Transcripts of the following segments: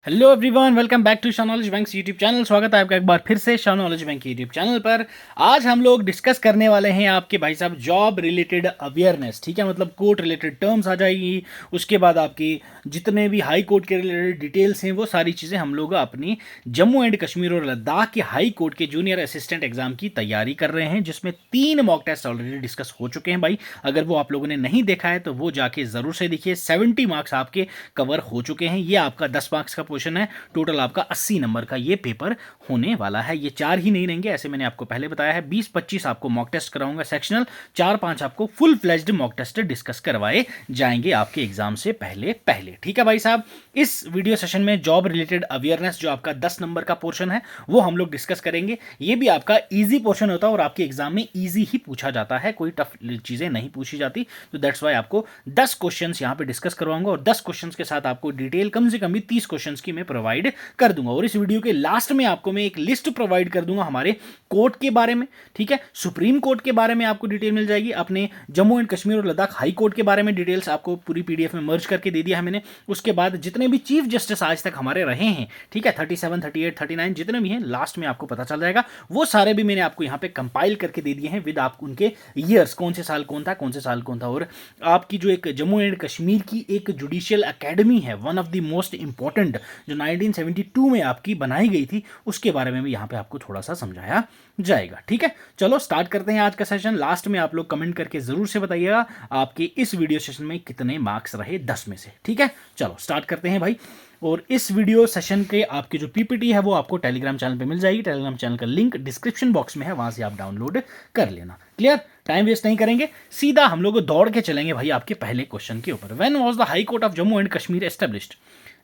Hello everyone, welcome back to Shah knowledge bank YouTube channel. स्वागत है आपका एक बार फिर से Shah knowledge bank YouTube channel पर। आज हम लोग डिस्कस करने वाले हैं आपके भाई साहब जॉब रिलेटेड अवेयरनेस। ठीक है, मतलब कोर्ट रिलेटेड टर्म्स आ जाएगी, उसके बाद आपकी जितने भी हाई कोर्ट के रिलेटेड डिटेल्स हैं वो सारी चीज़ें हम लोग अपनी जम्मू एंड कश्मीर और लद्दाख के हाई कोर्ट के जूनियर असिस्टेंट एग्जाम की तैयारी कर रहे हैं, जिसमें 3 मॉक टेस्ट ऑलरेडी डिस्कस हो चुके हैं भाई। अगर वो आप लोगों ने नहीं देखा है तो वो जाके ज़रूर से देखिए। 70 मार्क्स आपके कवर हो चुके हैं। ये आपका 10 मार्क्स का क्वेश्चन है, टोटल आपका 80 नंबर का ये पेपर होने वाला है। ये 4 ही नहीं रहेंगे, ऐसे मैंने आपको पहले बताया है। 20-25 आपको मॉक टेस्ट कराऊंगा सेक्शनल, 4-5 आपको full fledged mock test discuss करवाए जाएंगे आपके एग्जाम से पहले पहले। ठीक है भाई साहब, इस वीडियो सेशन में जॉब रिलेटेड अवेयरनेस जो आपका 10 नंबर का पोर्शन है वो हम लोग डिस्कस करेंगे। ये भी आपका ईजी पोर्शन होता है और आपके एग्जाम में ईजी ही पूछा जाता है, कोई टफ चीजें नहीं पूछी जाती। तो दैट्स वाई आपको 10 क्वेश्चंस यहां पे डिस्कस करवाऊंगा और 10 क्वेश्चंस के साथ आपको डिटेल कम से कम भी 30 क्वेश्चंस की मैं प्रोवाइड कर दूंगा। और इस वीडियो के लास्ट में आपको मैं एक लिस्ट प्रोवाइड कर दूंगा हमारे कोर्ट के बारे में। ठीक है, सुप्रीम कोर्ट के बारे में आपको डिटेल मिल जाएगी, अपने जम्मू एंड कश्मीर और लद्दाख हाई कोर्ट के बारे में डिटेल्स आपको पूरी पीडीएफ में मर्ज करके दे दिया है मैंने। उसके बाद जितने भी चीफ जस्टिस आज तक हमारे रहे हैं, ठीक है, 37, 38, 39 जितने भी हैं, लास्ट में आपको पता चल जाएगा। वो सारे भी मैंने आपको यहाँ पे कंपाइल करके दे दिए हैं विद आप उनके ईयर्स, कौन से साल कौन था, कौन से साल कौन था। और आपकी जो एक जम्मू एंड कश्मीर की एक जुडिशियल एकेडमी है, one of the most important, जो 1972 में आपकी बनाई गई थी, उसके बारे में भी यहाँ पे आपको थोड़ा सा समझाया जाएगा। ठीक है, चलो स्टार्ट करते हैं आज का सेशन। लास्ट में आप लोग कमेंट करके जरूर से बताइएगा आपके इस वीडियो सेशन में कितने मार्क्स रहे 10 में से। ठीक है, चलो स्टार्ट करते हैं भाई। और इस वीडियो सेशन के आपकी जो पीपीटी है वो आपको टेलीग्राम चैनल पे मिल जाएगी। टेलीग्राम चैनल का लिंक डिस्क्रिप्शन बॉक्स में है, वहां से आप डाउनलोड कर लेना। क्लियर, टाइम वेस्ट नहीं करेंगे, सीधा हम लोग दौड़ के चलेंगे भाई आपके पहले क्वेश्चन के ऊपर। When was the high court of Jammu and Kashmir established?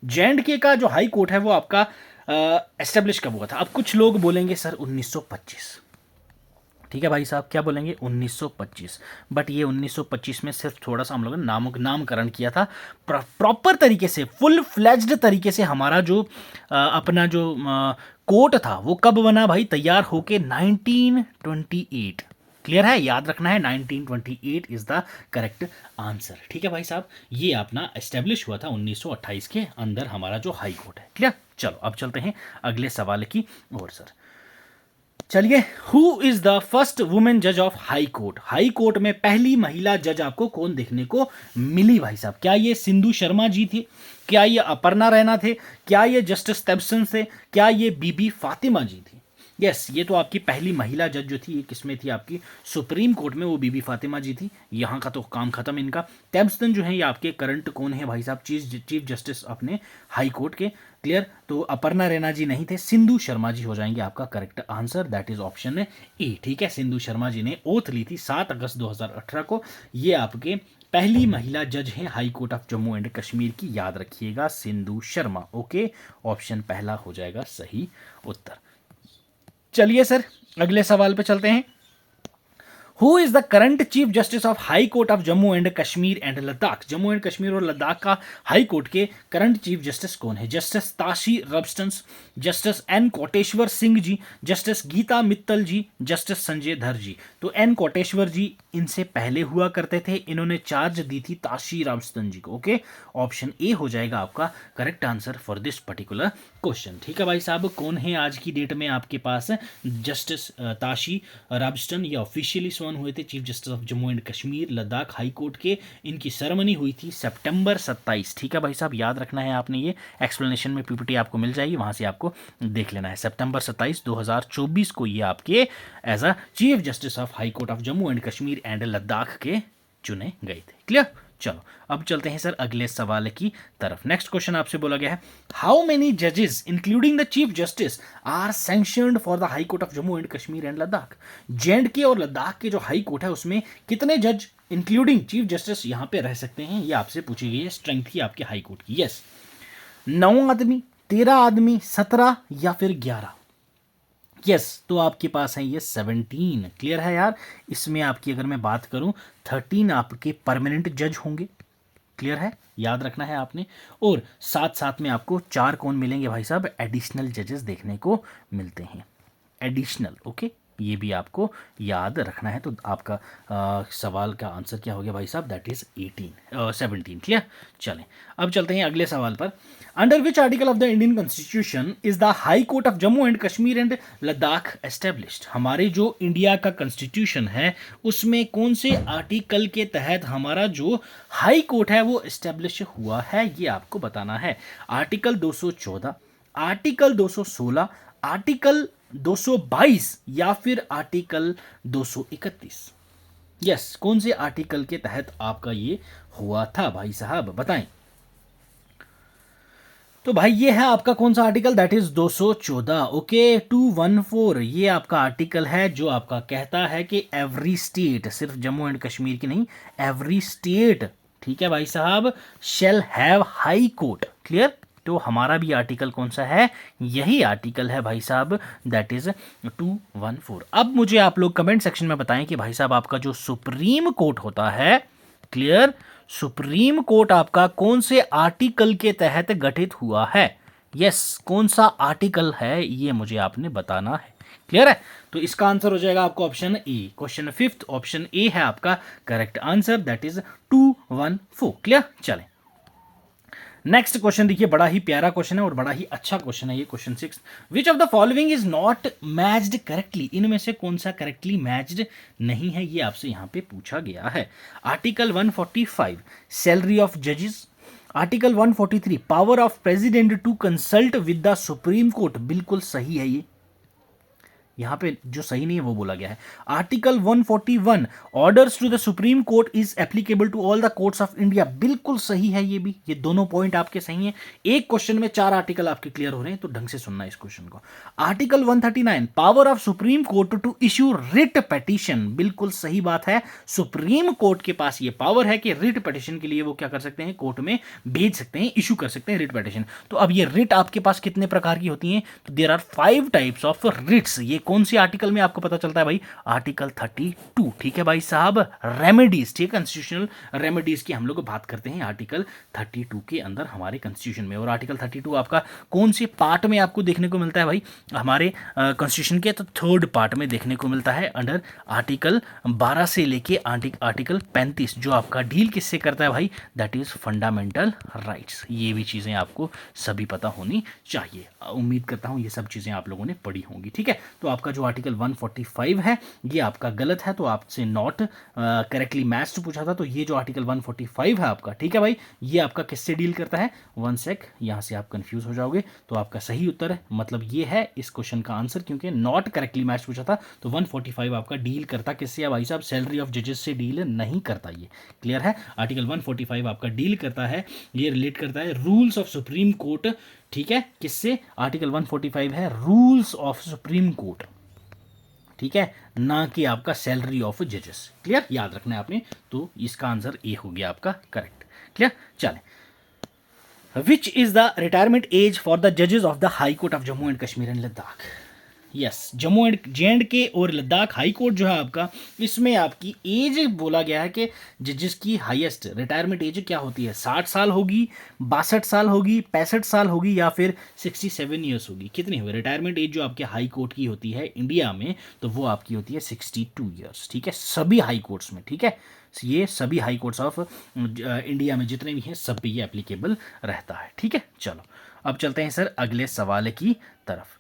J का जो हाई कोर्ट है वो आपका एस्टेब्लिश कब हुआ था? अब कुछ लोग बोलेंगे सर 1925। ठीक है भाई साहब, क्या बोलेंगे? 1925। बट ये 1925 में सिर्फ थोड़ा सा हम लोगों ने नामकरण किया था। प्रॉपर तरीके से, फुल फ्लेज्ड तरीके से हमारा जो अपना जो कोर्ट था वो कब बना भाई? तैयार होके 1928। क्लियर है, याद रखना है, 1928 इज द करेक्ट आंसर। ठीक है भाई साहब, ये अपना एस्टेब्लिश हुआ था 1928 के अंदर हमारा जो हाई कोर्ट है। क्लियर, चलो अब चलते हैं अगले सवाल की ओर सर। चलिए, who is the first women जज of high court? High court में पहली महिला जज आपको कौन देखने को मिली भाई साहब? क्या ये सिंधु शर्मा जी थी? क्या ये अपर्णा रैना थे? क्या ये जस्टिस तेब्सन थे? क्या ये बीबी फातिमा जी थी? यस, ये तो आपकी पहली महिला जज जो थी, ये किसमें थी? आपकी सुप्रीम कोर्ट में, वो बीबी फातिमा जी थी। यहाँ का तो काम खत्म इनका। तेब्सन जो है ये आपके करंट कौन है भाई साहब? चीफ जस्टिस अपने हाई कोर्ट के। क्लियर, तो अपर्णा रैना जी नहीं थे, सिंधु शर्मा जी हो जाएंगे आपका correct answer. That is option A. ठीक है, सिंधु शर्मा जी ने ओथ ली थी 7 अगस्त 2018 को। ये आपके पहली महिला जज हैं high court of Jammu and Kashmir की, याद रखिएगा, सिंधु शर्मा। ओके, ऑप्शन पहला हो जाएगा सही उत्तर। चलिए सर, अगले सवाल पे चलते हैं। Who is the current chief justice of high court of Jammu and Kashmir and Ladakh? Jammu and Kashmir और लद्दाख का हाई कोर्ट के करंट चीफ जस्टिस कौन है? Justice Tashi Rabstan, justice N Koteshwar Singh ji, justice Gita Mittal ji, justice Sanjay Dhar ji. तो एन कोटेश्वर जी इनसे पहले हुआ करते थे, इन्होंने चार्ज दी थी ताशी रबस्टन जी को। ओके, ऑप्शन ए हो जाएगा आपका correct answer for this particular question. ठीक है भाई साहब, कौन है आज की डेट में आपके पास जस्टिस ताशी रबस्टन? ये ऑफिशियली स्वन हुए थे chief justice of Jammu and Kashmir Ladakh high court के। इनकी सेरेमनी हुई थी सितंबर 27। ठीक है भाई साहब, याद रखना है आपने, ये एक्सप्लेनेशन में पीपीटी आपको मिल जाएगी, वहां से आपको देख लेना है। सितंबर 27, 2024 को ये आपके as a chief justice of high court of Jammu and Kashmir and Ladakh के चुने गए थे। क्लियर, चलो अब चलते हैं सर अगले सवाल की तरफ। नेक्स्ट क्वेश्चन आपसे बोला गया है, हाउ मेनी जजेस including the chief justice are sanctioned for the high court of Jammu and Kashmir and Ladakh? J और लद्दाख के जो हाई कोर्ट है उसमें कितने जज इंक्लूडिंग चीफ जस्टिस यहां पे रह सकते हैं? ये आपसे पूछी गई है स्ट्रेंथ थी आपके हाई कोर्ट की। यस, 9 आदमी, 13 आदमी, 17 या फिर 11? यस, तो आपके पास है ये 17। क्लियर है यार, इसमें आपकी अगर मैं बात करूं 13 आपके परमानेंट जज होंगे। क्लियर है, याद रखना है आपने। और साथ साथ में आपको 4 कौन मिलेंगे भाई साहब? एडिशनल जजेस देखने को मिलते हैं, एडिशनल। ओके, ये भी आपको याद रखना है। तो आपका सवाल का आंसर क्या हो गया भाई साहब, दैट इज 17। क्लियर। चलें अब चलते हैं अगले सवाल पर। Under which article of the Indian constitution is the high court of Jammu and Kashmir and Ladakh established? हमारे जो इंडिया का कॉन्स्टिट्यूशन है उसमें कौन से आर्टिकल के तहत हमारा जो हाई कोर्ट है वो एस्टेब्लिश हुआ है, ये आपको बताना है। आर्टिकल 214, आर्टिकल 216, आर्टिकल 222 या फिर आर्टिकल 231? यस, कौन से आर्टिकल के तहत आपका ये हुआ था भाई साहब, बताएं। तो भाई ये है आपका कौन सा आर्टिकल, दैट इज 214। ओके, 214 ये आपका आर्टिकल है जो आपका कहता है कि एवरी स्टेट, सिर्फ जम्मू एंड कश्मीर की नहीं, एवरी स्टेट, ठीक है भाई साहब, shall have high court. Clear. तो हमारा भी आर्टिकल कौन सा है, यही आर्टिकल है भाई साहब, दैट इज 214। अब मुझे आप लोग कमेंट सेक्शन में बताएं कि भाई साहब आपका जो सुप्रीम कोर्ट होता है, क्लियर, सुप्रीम कोर्ट आपका कौन से आर्टिकल के तहत गठित हुआ है। यस, कौन सा आर्टिकल है ये मुझे आपने बताना है। क्लियर है। तो इसका आंसर हो जाएगा आपको option A, question 5 option A है आपका correct answer, that is 214। Clear. चलें नेक्स्ट क्वेश्चन देखिए, बड़ा ही प्यारा क्वेश्चन है और बड़ा ही अच्छा क्वेश्चन है ये, question 6। Which of the following is not matched correctly? इनमें से कौन सा करेक्टली मैच्ड नहीं है, ये आपसे यहां पे पूछा गया है। आर्टिकल 145 सैलरी ऑफ जजेस, article 143 power of president to consult with the supreme court, बिल्कुल सही है ये, यहां पे जो सही नहीं है वो बोला गया है। Article 141 orders to the supreme court is applicable to all the courts of India, बिल्कुल सही है ये भी, ये दोनों पॉइंट आपके सही हैं। एक क्वेश्चन में 4 आर्टिकल आपके क्लियर हो रहे हैं, तो ढंग से सुनना इस क्वेश्चन को। Article 139 power of supreme court to issue writ petition, बिल्कुल सही बात है, सुप्रीम कोर्ट के पास ये पावर है कि रिट पिटीशन के लिए वो क्या कर सकते हैं, कोर्ट में भेज सकते हैं, इशू कर सकते हैं रिट पिटीशन। तो अब ये रिट आपके पास कितने प्रकार की होती हैं, तो there are 5 types of writs. ये कौन सी आर्टिकल में आपको पता चलता है भाई, आर्टिकल 32। ठीक है भाई साहब, रेमेडीज, ठीक है, कॉन्स्टिट्यूशनल रेमेडीज की हम लोग बात करते हैं आर्टिकल 32 के अंदर हमारे कॉन्स्टिट्यूशन में। और आर्टिकल 32 आपका कौन से पार्ट में आपको देखने को मिलता है भाई, हमारे कॉन्स्टिट्यूशन के तो 3rd पार्ट में देखने को मिलता है, अंडर आर्टिकल 12 से लेके आर्टिकल 35, जो आपका डील किससे करता है भाई, दैट इज फंडामेंटल राइट्स। ये भी चीज़ें आपको सभी पता होनी चाहिए, उम्मीद करता हूँ ये सब चीज़ें आप लोगों ने पढ़ी होंगी। ठीक है, तो आपका जो आर्टिकल 145 है ये आपका गलत है, तो आपसे नॉट करेक्टली मैच्ड पूछा था, तो ये जो आर्टिकल 145 है आपका, ठीक है भाई, ये आपका किससे डील करता है, 1 सेक, यहाँ से आप कंफ्यूज हो जाओगे, तो आपका सही उत्तर है, मतलब ये है इस क्वेश्चन का आंसर, क्योंकि नॉट करेक्टली मैच पूछा था, तो 145 आपका डील करता किससे है भाई साहब, सैलरी ऑफ जजेस से डील नहीं करता, ये क्लियर है। आर्टिकल 145 आपका डील करता है, ये रिलेट करता है रूल्स ऑफ सुप्रीम कोर्ट, ठीक है, किससे, आर्टिकल 145 है रूल्स ऑफ सुप्रीम कोर्ट, ठीक है, ना कि आपका सैलरी ऑफ जजेस। क्लियर, याद रखना है आपने, तो इसका आंसर ए हो गया आपका करेक्ट। क्लियर। चलें, which is the retirement age for the जजेस of the high court of Jammu and Kashmir and Ladakh? Yes, Jammu and J और लद्दाख हाई कोर्ट जो है आपका, इसमें आपकी एज बोला गया है कि जजेस की हाईएस्ट रिटायरमेंट एज क्या होती है, 60 साल होगी, 62 साल होगी, 65 साल होगी, या फिर 67 ईयर्स होगी। कितनी हुई रिटायरमेंट एज जो आपके हाई कोर्ट की होती है इंडिया में, तो वो आपकी होती है 62 ईयर्स। ठीक है, सभी हाई कोर्ट्स में, ठीक है, ये सभी हाई कोर्ट्स ऑफ इंडिया में जितने भी हैं सब पे ये एप्लीकेबल रहता है। ठीक है, चलो अब चलते हैं सर अगले सवाल की तरफ।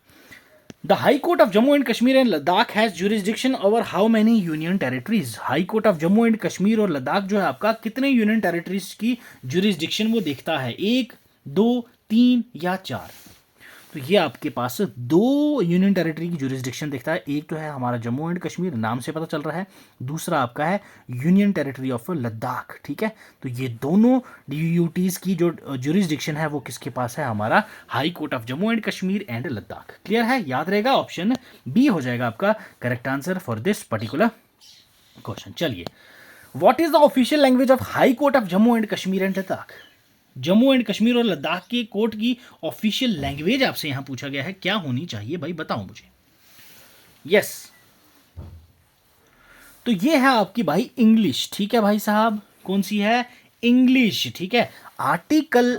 The High Court of Jammu and Kashmir and Ladakh has jurisdiction over how many union territories? High Court of Jammu and Kashmir और लद्दाख जो है आपका कितने यूनियन टेरिटरीज की जुरिस्डिक्शन वो देखता है, 1, 2, 3 या 4? तो ये आपके पास 2 यूनियन टेरिटरी की जुरिस्डिक्शन देखता है, एक तो है हमारा जम्मू एंड कश्मीर, नाम से पता चल रहा है, दूसरा आपका है यूनियन टेरिटरी ऑफ लद्दाख। ठीक है, तो ये दोनों यूटीज की जो जुरिस्डिक्शन है वो किसके पास है, हमारा high court of Jammu and Kashmir and Ladakh. Clear है, याद रहेगा, ऑप्शन बी हो जाएगा आपका correct answer for this particular question. चलिए, what is the official language of high court of Jammu and Kashmir and Ladakh? Jammu and Kashmir और लद्दाख के कोर्ट की ऑफिशियल लैंग्वेज आपसे यहां पूछा गया है, क्या होनी चाहिए भाई, बताओ मुझे। यस, तो ये है आपकी भाई इंग्लिश। ठीक है भाई साहब, कौन सी है, इंग्लिश। ठीक है, आर्टिकल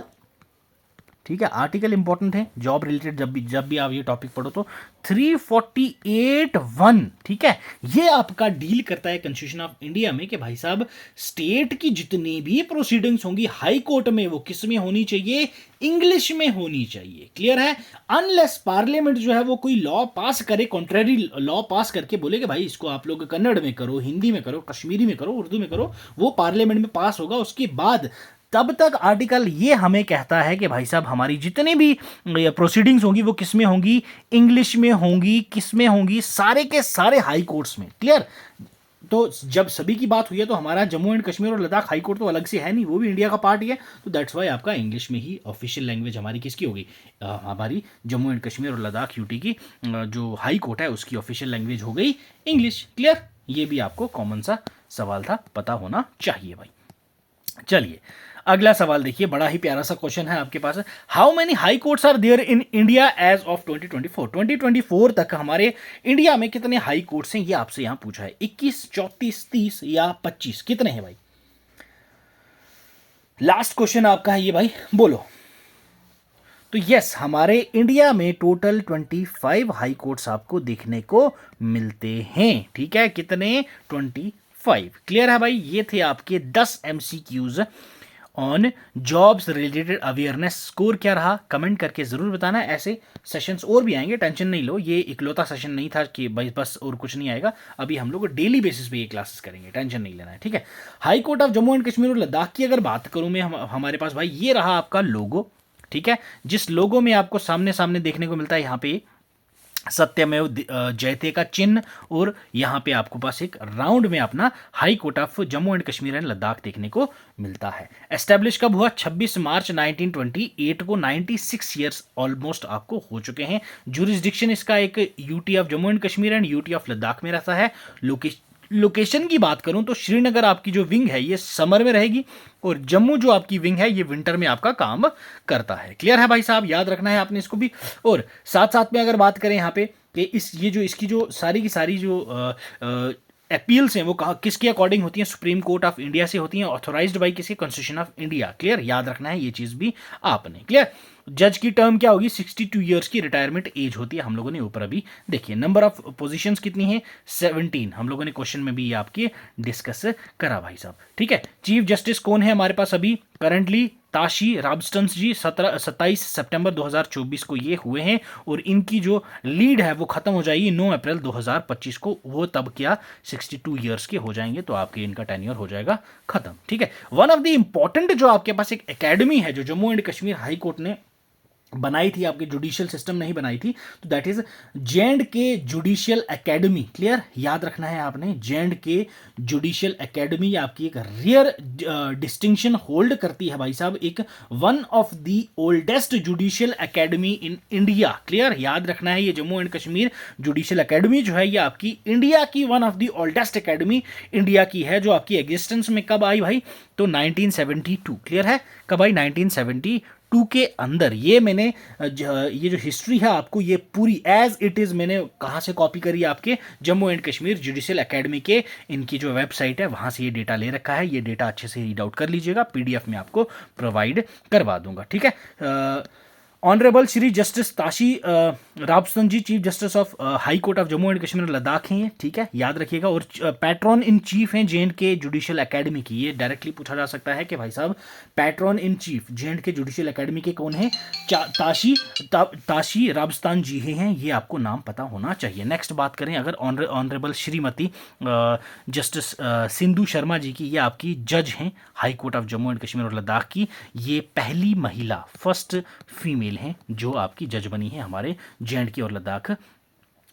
ठीक है, आर्टिकल इंपॉर्टेंट है जॉब रिलेटेड, जब भी आप ये टॉपिक पढ़ो तो 348(1), ठीक है, ये आपका डील करता है कॉन्स्टिट्यूशन ऑफ इंडिया में कि भाई साहब स्टेट की जितनी भी प्रोसीडिंग्स होंगी हाई कोर्ट में वो किस में होनी चाहिए, इंग्लिश में होनी चाहिए। क्लियर है, अनलेस पार्लियामेंट जो है वो कोई लॉ पास करे, कॉन्ट्रेरी लॉ पास करके बोले कि भाई इसको आप लोग कन्नड़ में करो, हिंदी में करो, कश्मीरी में करो, उर्दू में करो, वो पार्लियामेंट में पास होगा, उसके बाद तब तक आर्टिकल ये हमें कहता है कि भाई साहब हमारी जितनी भी प्रोसीडिंग्स होंगी वो किस में होंगी, इंग्लिश में होंगी, किस में होंगी, सारे के सारे हाई कोर्ट्स में। क्लियर, तो जब सभी की बात हुई है तो हमारा जम्मू एंड कश्मीर और लद्दाख हाई कोर्ट तो अलग से है नहीं, वो भी इंडिया का पार्ट ही है, तो दैट्स वाई आपका इंग्लिश में ही ऑफिशियल लैंग्वेज हमारी किसकी होगी, हमारी जम्मू एंड कश्मीर और लद्दाख यूटी की जो हाई कोर्ट है उसकी ऑफिशियल लैंग्वेज हो गई इंग्लिश। क्लियर, ये भी आपको कॉमन सा सवाल था, पता होना चाहिए भाई। चलिए अगला सवाल देखिए, बड़ा ही प्यारा सा क्वेश्चन है आपके पास। How many high courts are there in India as of 2024? 2024 तक हमारे इंडिया में कितने हाई कोर्ट्स हैं, ये आपसे यहां पूछा है। 21, 34, 30 या 25, कितने हैं भाई? लास्ट क्वेश्चन आपका है ये भाई, बोलो। तो यस, हमारे इंडिया में टोटल 25 हाई कोर्ट्स आपको देखने को मिलते हैं। ठीक है, कितने? 25। क्लियर है भाई, ये थे आपके 10 MCQs on jobs related awareness. Score क्या रहा कमेंट करके जरूर बताना। ऐसे सेशंस और भी आएंगे, टेंशन नहीं लो, ये इकलौता सेशन नहीं था कि भाई बस और कुछ नहीं आएगा। अभी हम लोग डेली बेसिस पे ये क्लासेस करेंगे, टेंशन नहीं लेना है, ठीक है। High court of Jammu and Kashmir और लद्दाख की अगर बात करूं मैं, हमारे पास भाई ये रहा आपका लोगो, ठीक है, जिस लोगो में आपको सामने सामने देखने को मिलता है यहाँ पे सत्यमेव जयते का चिन्ह, और यहाँ पे आपको पास एक राउंड में अपना high court of Jammu and Kashmir and Ladakh देखने को मिलता है। एस्टेब्लिश कब हुआ? 26 मार्च 1928 को। 96 ईयर्स ऑलमोस्ट आपको हो चुके हैं। जुरिस्डिक्शन इसका एक UT of Jammu and Kashmir and UT of Ladakh में रहता है। लोकेशन की बात करूं तो श्रीनगर आपकी जो विंग है ये समर में रहेगी, और जम्मू जो आपकी विंग है ये विंटर में आपका काम करता है। क्लियर है भाई साहब, याद रखना है आपने इसको भी। और साथ साथ में अगर बात करें यहाँ पे कि इसकी जो सारी की सारी जो अपील्स हैं वो कहा किसके अकॉर्डिंग होती हैं? सुप्रीम कोर्ट ऑफ इंडिया से होती हैं, ऑथोराइज्ड बाय किसी कॉन्स्टिट्यूशन ऑफ इंडिया। क्लियर, याद रखना है ये चीज भी आपने। क्लियर, जज की टर्म क्या होगी? 62 ईयर्स की रिटायरमेंट एज होती है, हम लोगों ने ऊपर अभी देखिए। नंबर ऑफ पोजीशंस कितनी है? 17, हम लोगों ने क्वेश्चन में भी ये आपके डिस्कस करा भाई साहब, ठीक है। चीफ जस्टिस कौन है हमारे पास अभी करंटली? ताशी राबस्टन्स जी, 27 सितंबर 2024 को ये हुए हैं, और इनकी जो लीड है वो खत्म हो जाएगी 9 अप्रैल 2025 को। वो तब क्या 62 ईयर्स के हो जाएंगे, तो आपके इनका टेन्योर हो जाएगा खत्म, ठीक है। वन ऑफ द इंपॉर्टेंट जो आपके पास एक एकेडमी है जो Jammu and Kashmir high court ने बनाई थी, आपके जुडिशियल सिस्टम नहीं बनाई थी, तो that is J&K judicial academy. Clear, याद रखना है आपने, J&K जुडिशियल एकेडमी आपकी एक रियर डिस्टिंक्शन होल्ड करती है भाई साहब, एक one of the oldest judicial academy in India. Clear, याद रखना है, ये Jammu and Kashmir judicial academy जो है ये आपकी इंडिया की one of the oldest academy India की है, जो आपकी एग्जिस्टेंस में कब आई भाई? तो 1972। क्लियर है, कब आई? 1972 के अंदर। ये मैंने ये जो हिस्ट्री है आपको ये पूरी एज इट इज मैंने कहां से कॉपी करी? आपके Jammu and Kashmir judicial academy के इनकी जो वेबसाइट है वहां से ये डेटा ले रखा है। ये डेटा अच्छे से रीड आउट कर लीजिएगा, पीडीएफ में आपको प्रोवाइड करवा दूंगा, ठीक है। Honourable Shri justice Tashi Rabstan ji, chief justice of high court of Jammu and Kashmir Ladakh हैं, ठीक है, याद रखिएगा। और पैट्रॉन इन चीफ हैं J&K जुडिशियल एकेडमी की। ये डायरेक्टली पूछा जा सकता है कि भाई साहब patron in chief J&K judicial academy के कौन है? ताशी राबस्तान जी हैं, ये आपको नाम पता होना चाहिए। नेक्स्ट बात करें अगर ऑनरेबल श्रीमती जस्टिस सिंधु शर्मा जी की, ये आपकी जज हैं high court of Jammu and Kashmir और लद्दाख की। ये पहली महिला, फर्स्ट फीमेल हैं जो आपकी जज बनी है हमारे J&K और लद्दाख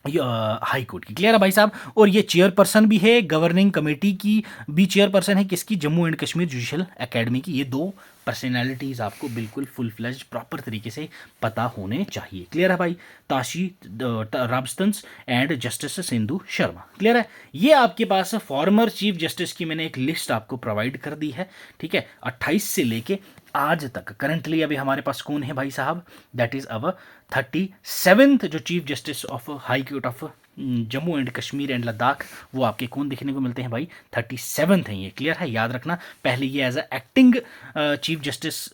हाई कोर्ट की। क्लियर है भाई साहब। और ये चेयरपर्सन भी है गवर्निंग कमेटी की, भी चेयरपर्सन है किसकी? Jammu and Kashmir judicial academy की। ये दो पर्सनैलिटीज आपको बिल्कुल फुल फ्लेज प्रॉपर तरीके से पता होने चाहिए। क्लियर है भाई, Tashi Rabstans and justice Sindhu Sharma. Clear है, ये आपके पास फॉर्मर चीफ जस्टिस की मैंने एक लिस्ट आपको प्रोवाइड कर दी है, ठीक है। 28 से लेके आज तक करंटली अभी हमारे पास कौन है भाई साहब? दैट इज अवर 37th जो chief justice of high court of Jammu and Kashmir and Ladakh, वो आपके कौन देखने को मिलते हैं भाई? 37th हैं ये। क्लियर है, याद रखना। पहले ये as a acting chief justice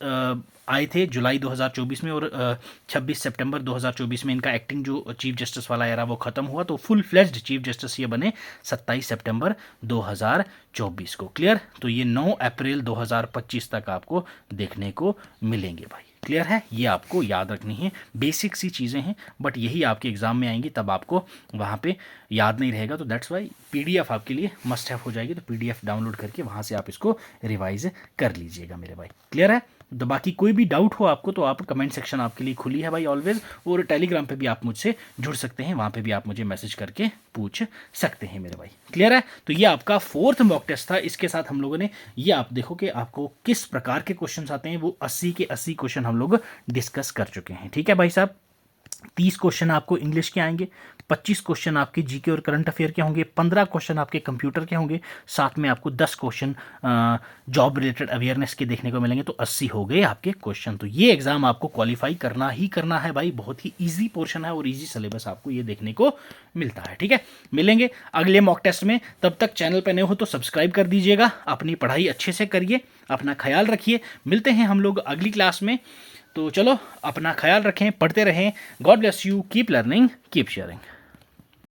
आए थे जुलाई 2024 में, और 26 सितंबर 2024 में इनका एक्टिंग जो चीफ जस्टिस वाला एरा वो ख़त्म हुआ, तो फुल फ्लेज्ड चीफ जस्टिस ये बने 27 सितंबर 2024 को। क्लियर? तो ये 9 अप्रैल 2025 तक आपको देखने को मिलेंगे भाई। क्लियर है? ये आपको याद रखनी है, बेसिक सी चीज़ें हैं, बट यही आपके एग्जाम में आएंगी, तब आपको वहाँ पे याद नहीं रहेगा। तो दैट्स वाई पीडीएफ आपके लिए मस्ट हैव हो जाएगी, तो पीडीएफ डाउनलोड करके वहाँ से आप इसको रिवाइज कर लीजिएगा मेरे भाई। क्लियर है? तो बाकी कोई भी डाउट हो आपको तो आप कमेंट सेक्शन आपके लिए खुली है भाई ऑलवेज, और टेलीग्राम पे भी आप मुझसे जुड़ सकते हैं, वहाँ पे भी आप मुझे मैसेज करके पूछ सकते हैं मेरे भाई। क्लियर है? तो ये आपका 4th मॉक टेस्ट था। इसके साथ हम लोगों ने ये आप देखो कि आपको किस प्रकार के क्वेश्चन आते हैं, वो 80 के 80 क्वेश्चन हम लोग डिस्कस कर चुके हैं। ठीक है भाई साहब? 30 क्वेश्चन आपको इंग्लिश के आएंगे, 25 क्वेश्चन आपके जीके और करंट अफेयर के होंगे, 15 क्वेश्चन आपके कंप्यूटर के होंगे, साथ में आपको 10 क्वेश्चन जॉब रिलेटेड अवेयरनेस के देखने को मिलेंगे, तो 80 हो गए आपके क्वेश्चन। तो ये एग्जाम आपको क्वालिफाई करना ही करना है भाई, बहुत ही ईजी पोर्शन है और ईजी सिलेबस आपको ये देखने को मिलता है। ठीक है? मिलेंगे अगले मॉक टेस्ट में, तब तक चैनल पर नए हो तो सब्सक्राइब कर दीजिएगा, अपनी पढ़ाई अच्छे से करिए, अपना ख्याल रखिए। मिलते हैं हम लोग अगली क्लास में, तो चलो अपना ख्याल रखें, पढ़ते रहें। God bless you, keep learning, keep sharing.